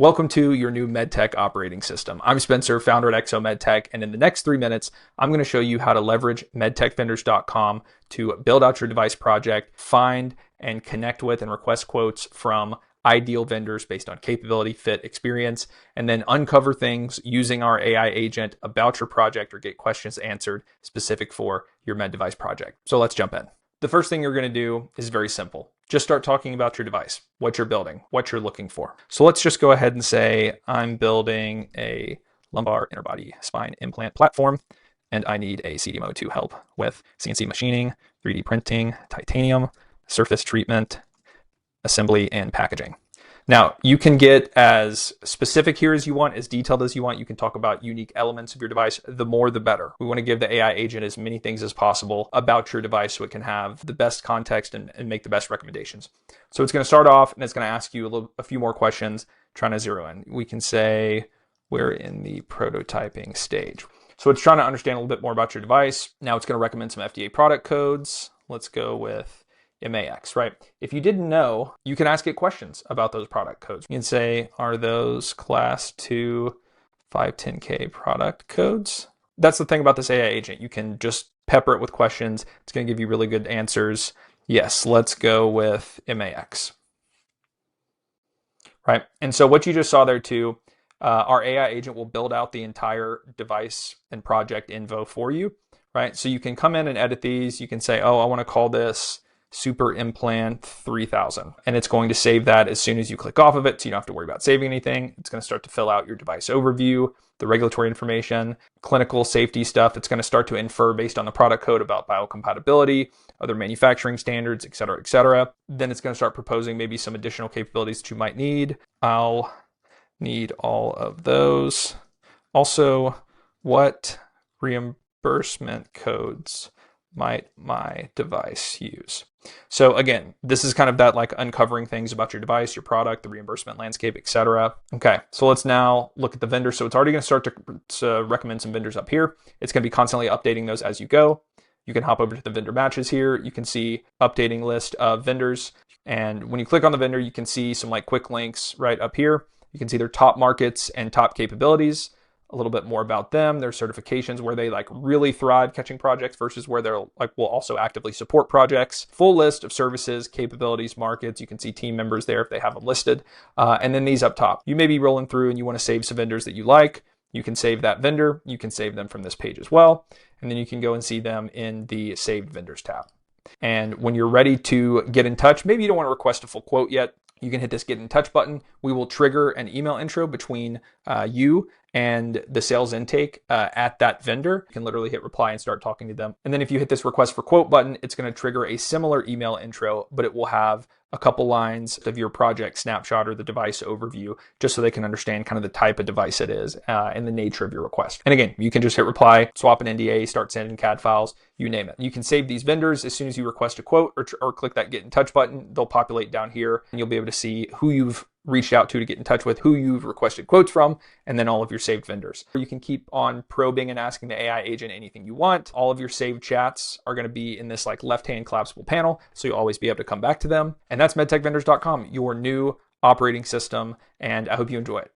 Welcome to your new MedTech operating system. I'm Spencer, founder at XO Medtech, and in the next 3 minutes, I'm going to show you how to leverage medtechvendors.com to build out your device project, find and connect with and request quotes from ideal vendors based on capability, fit, experience, and then uncover things using our AI agent about your project or get questions answered specific for your med device project. So let's jump in. The first thing you're going to do is very simple. Just start talking about your device, what you're building, what you're looking for. So let's just go ahead and say I'm building a lumbar interbody spine implant platform, and I need a CDMO to help with CNC machining, 3D printing, titanium, surface treatment, assembly, and packaging. Now, you can get as specific here as you want, as detailed as you want. You can talk about unique elements of your device. The more, the better. We want to give the AI agent as many things as possible about your device so it can have the best context and make the best recommendations. So it's going to start off and it's going to ask you a few more questions, trying to zero in. We can say we're in the prototyping stage. So it's trying to understand a little bit more about your device. Now it's going to recommend some FDA product codes. Let's go with MAX, right? If you didn't know, you can ask it questions about those product codes. You can say, are those class 2 510K product codes? That's the thing about this AI agent. You can just pepper it with questions. It's going to give you really good answers. Yes, let's go with MAX. Right? And so what you just saw there too, our AI agent will build out the entire device and project info for you, right? So you can come in and edit these. You can say, oh, I want to call this Super Implant 3000. And it's going to save that as soon as you click off of it, so you don't have to worry about saving anything. It's going to start to fill out your device overview, the regulatory information, clinical safety stuff. It's going to start to infer based on the product code about biocompatibility, other manufacturing standards, et cetera, et cetera. Then it's going to start proposing maybe some additional capabilities that you might need. I'll need all of those. Also, what reimbursement codes might my device use? So again, this is kind of that like uncovering things about your device, your product, the reimbursement landscape, etc. Okay, so let's now look at the vendor. So it's already going to start to recommend some vendors up here. It's going to be constantly updating those as you go. You can hop over to the vendor matches here. You can see updating list of vendors. And when you click on the vendor, you can see some like quick links right up here. You can see their top markets and top capabilities, a little bit more about them, their certifications, where they like really thrive catching projects versus where they're like will also actively support projects. Full list of services, capabilities, markets. You can see team members there if they have them listed. And then these up top. You may be rolling through and you want to save some vendors that you like. You can save that vendor. You can save them from this page as well. And then you can go and see them in the Saved Vendors tab. And when you're ready to get in touch, maybe you don't want to request a full quote yet, you can hit this Get in Touch button. We will trigger an email intro between you and the sales intake at that vendor. You can literally hit reply and start talking to them. And then if you hit this Request for Quote button, it's going to trigger a similar email intro, but it will have a couple lines of your project snapshot or the device overview, just so they can understand kind of the type of device it is and the nature of your request. And again, you can just hit reply, swap an NDA, start sending CAD files, you name it. You can save these vendors as soon as you request a quote or click that Get in Touch button. They'll populate down here and you'll be able to see who you've reached out to get in touch with, who you've requested quotes from, and then all of your saved vendors. You can keep on probing and asking the AI agent anything you want. All of your saved chats are going to be in this like left-hand collapsible panel, so you'll always be able to come back to them. And that's medtechvendors.com, your new operating system, and I hope you enjoy it.